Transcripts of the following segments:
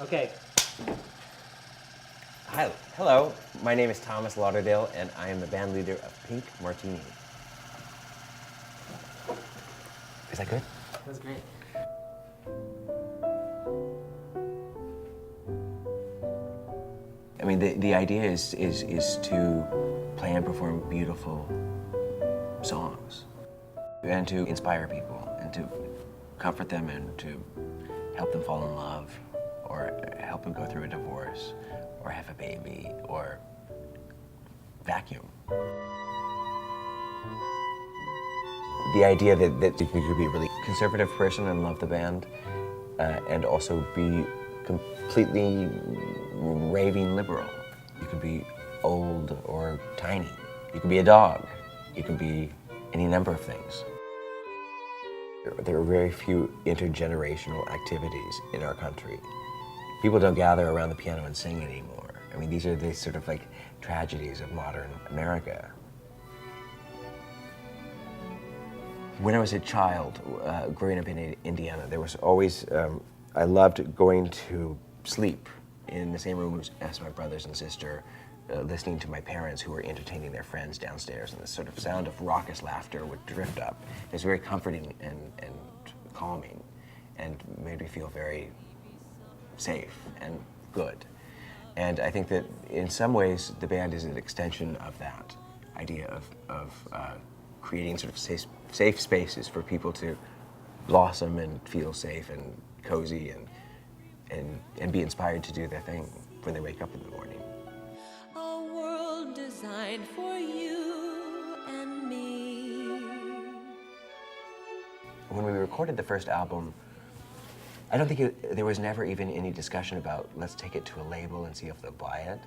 Okay. Hi, hello. My name is Thomas Lauderdale, and I am the band leader of Pink Martini. Is that good? That was great. I mean, the idea is to play and perform beautiful songs, and to inspire people, and to comfort them, and to help them fall in love, or help them go through a divorce, or have a baby, or vacuum. The idea that you could be a really conservative person and love the band, and also be completely raving liberal. You could be old or tiny. You could be a dog. You can be any number of things. There are very few intergenerational activities in our country. People don't gather around the piano and sing anymore. I mean, these are the sort of like tragedies of modern America. When I was a child, growing up in Indiana, there was always, I loved going to sleep in the same room as my brothers and sister, listening to my parents who were entertaining their friends downstairs, and the sort of sound of raucous laughter would drift up. It was very comforting and calming, and made me feel very safe and good. And I think that in some ways the band is an extension of that idea of creating sort of safe spaces for people to blossom and feel safe and cozy and be inspired to do their thing when they wake up in the morning. A world designed for you and me. When we recorded the first album, I don't think there was never even any discussion about let's take it to a label and see if they'll buy it.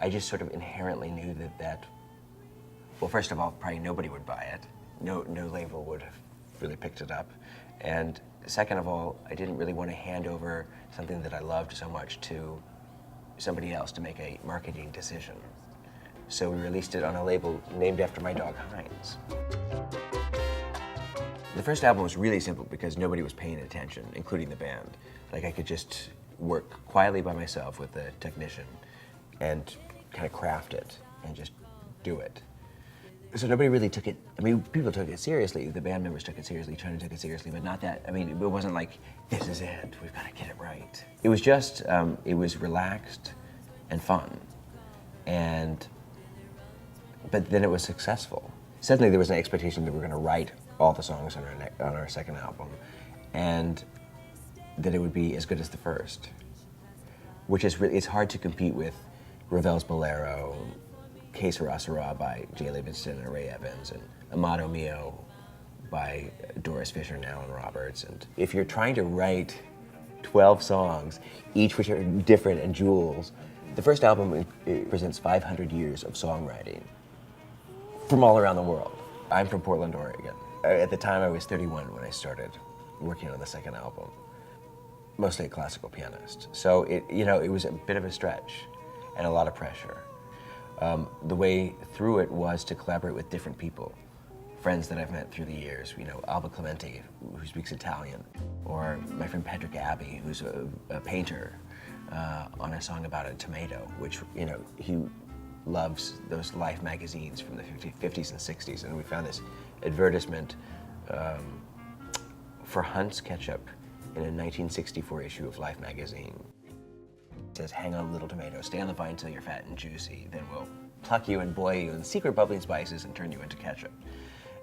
I just sort of inherently knew that well, first of all, probably nobody would buy it. No label would have really picked it up. And second of all, I didn't really want to hand over something that I loved so much to somebody else to make a marketing decision. So we released it on a label named after my dog, Heinz. The first album was really simple because nobody was paying attention, including the band. Like I could just work quietly by myself with the technician and kind of craft it and just do it. So nobody really took it, I mean, people took it seriously. The band members took it seriously, China took it seriously, but not that, I mean, it wasn't like, this is it, we've got to get it right. It was just, it was relaxed and fun. But then it was successful. Suddenly there was an expectation that we were going to write all the songs on our second album, and that it would be as good as the first, which is really, it's hard to compete with Ravel's Bolero, Que Sera Sera by Jay Livingston and Ray Evans, and Amato Mio by Doris Fisher and Alan Roberts. And if you're trying to write 12 songs, each which are different and jewels, the first album it presents 500 years of songwriting from all around the world. I'm from Portland, Oregon. At the time I was 31 when I started working on the second album, mostly a classical pianist. So it was a bit of a stretch and a lot of pressure. The way through it was to collaborate with different people, friends that I've met through the years, Alba Clementi, who speaks Italian, or my friend Patrick Abbey, who's a painter, on a song about a tomato, which, he loves those Life magazines from the 50s and 60s, and we found this advertisement for Hunt's ketchup in a 1964 issue of Life magazine. It says, hang on little tomato, stay on the vine till you're fat and juicy, then we'll pluck you and boil you in secret bubbling spices and turn you into ketchup.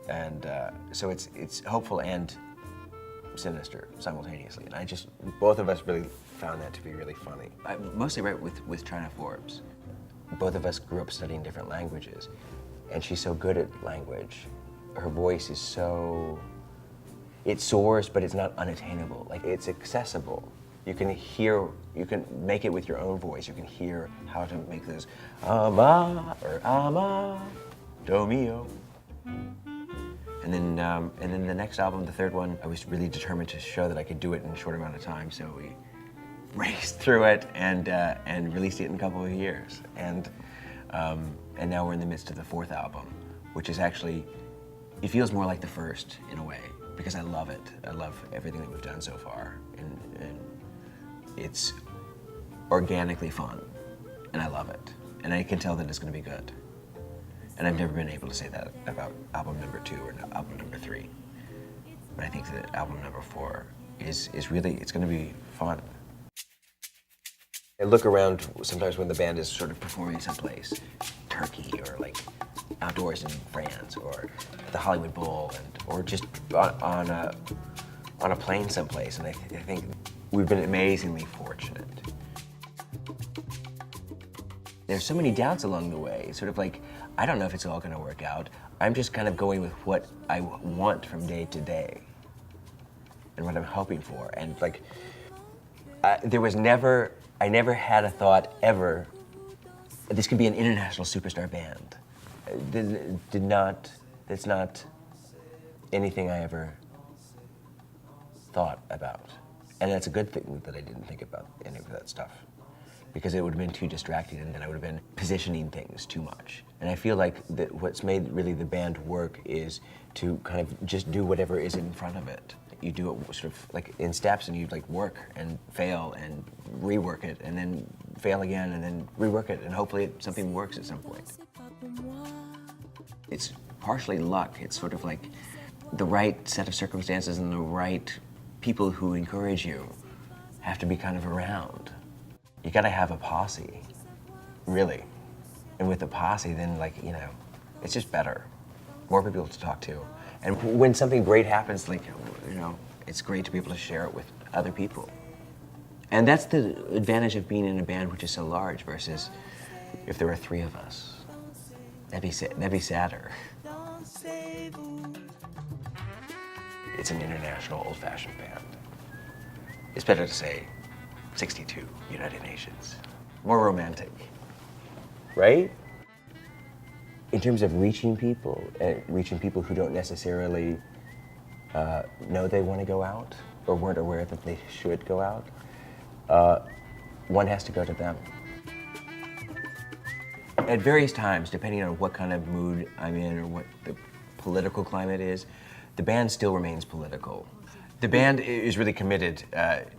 And so it's hopeful and sinister simultaneously. And both of us really found that to be really funny. I mostly write with China Forbes. Both of us grew up studying different languages, and she's so good at language. Her voice is so, it soars, but it's not unattainable. Like, it's accessible. You can make it with your own voice. You can hear how to make those ama or ama, do mio. And then the next album, the third one, I was really determined to show that I could do it in a short amount of time. So we raced through it and released it in a couple of years. And now we're in the midst of the fourth album, which is actually, it feels more like the first in a way, because I love it. I love everything that we've done so far. And it's organically fun, and I love it, and I can tell that it's going to be good. And I've never been able to say that about album number 2 or album number 3. But I think that album number 4 is really, it's going to be fun. I look around sometimes when the band is sort of performing someplace, Turkey or like outdoors in France or at the Hollywood Bowl, or just on a plane someplace, and I think we've been amazingly fortunate. There's so many doubts along the way, sort of like, I don't know if it's all going to work out. I'm just kind of going with what I want from day to day and what I'm hoping for. And like, I never had a thought ever, this could be an international superstar band. That's not anything I ever thought about. And that's a good thing that I didn't think about any of that stuff, because it would have been too distracting, and then I would have been positioning things too much. And I feel like that what's made really the band work is to kind of just do whatever is in front of it. You do it sort of like in steps, and you like work and fail and rework it, and then fail again, and then rework it, and hopefully something works at some point. It's partially luck. It's sort of like the right set of circumstances and the right people who encourage you have to be kind of around. You gotta have a posse, really. And with the posse, then like, you know, it's just better. More people to talk to. And when something great happens, like, you know, it's great to be able to share it with other people. And that's the advantage of being in a band which is so large versus if there were 3 of us. That'd be sadder. It's an international old-fashioned band. It's better to say 62 United Nations. More romantic, right? In terms of reaching people who don't necessarily know they want to go out or weren't aware that they should go out, one has to go to them. At various times, depending on what kind of mood I'm in or what the political climate is, the band still remains political. The band is really committed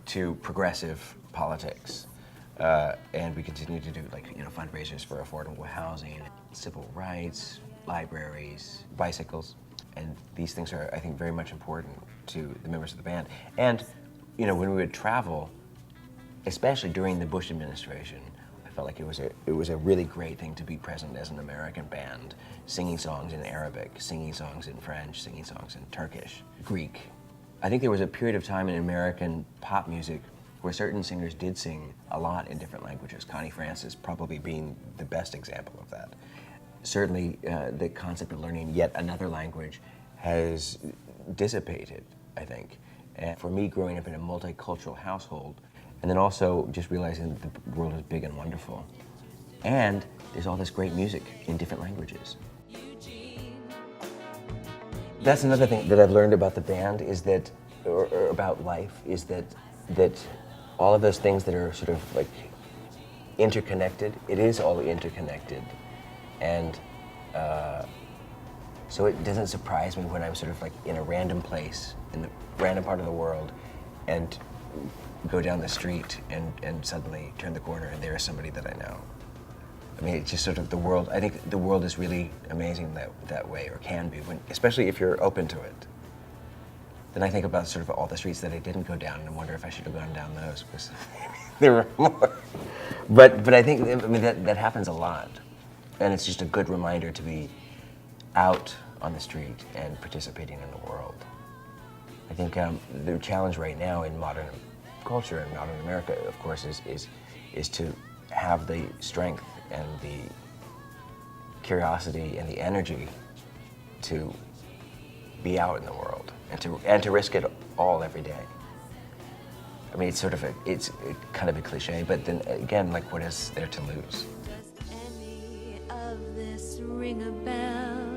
to progressive politics, and we continue to do fundraisers for affordable housing, civil rights, libraries, bicycles, and these things are, I think, very much important to the members of the band. And when we would travel, especially during the Bush administration, I felt like it was a really great thing to be present as an American band, singing songs in Arabic, singing songs in French, singing songs in Turkish, Greek. I think there was a period of time in American pop music where certain singers did sing a lot in different languages, Connie Francis probably being the best example of that. Certainly, the concept of learning yet another language has dissipated, I think. And for me, growing up in a multicultural household, and then also just realizing that the world is big and wonderful, and there's all this great music in different languages. That's another thing that I've learned about the band is that, or about life, is that all of those things that are sort of like interconnected, it is all interconnected. And so it doesn't surprise me when I'm sort of like in a random place, in the random part of the world, and go down the street and suddenly turn the corner and there's somebody that I know. I mean, it's just sort of the world. I think the world is really amazing that way, or can be, especially if you're open to it. Then I think about sort of all the streets that I didn't go down and wonder if I should have gone down those, because there were more. But I think, that happens a lot. And it's just a good reminder to be out on the street and participating in the world. I think the challenge right now in modern culture and modern America, of course, is to have the strength and the curiosity and the energy to be out in the world and to risk it all every day. I mean, it's kind of a cliche, but then again, like, what is there to lose? Does any of this ring a bell?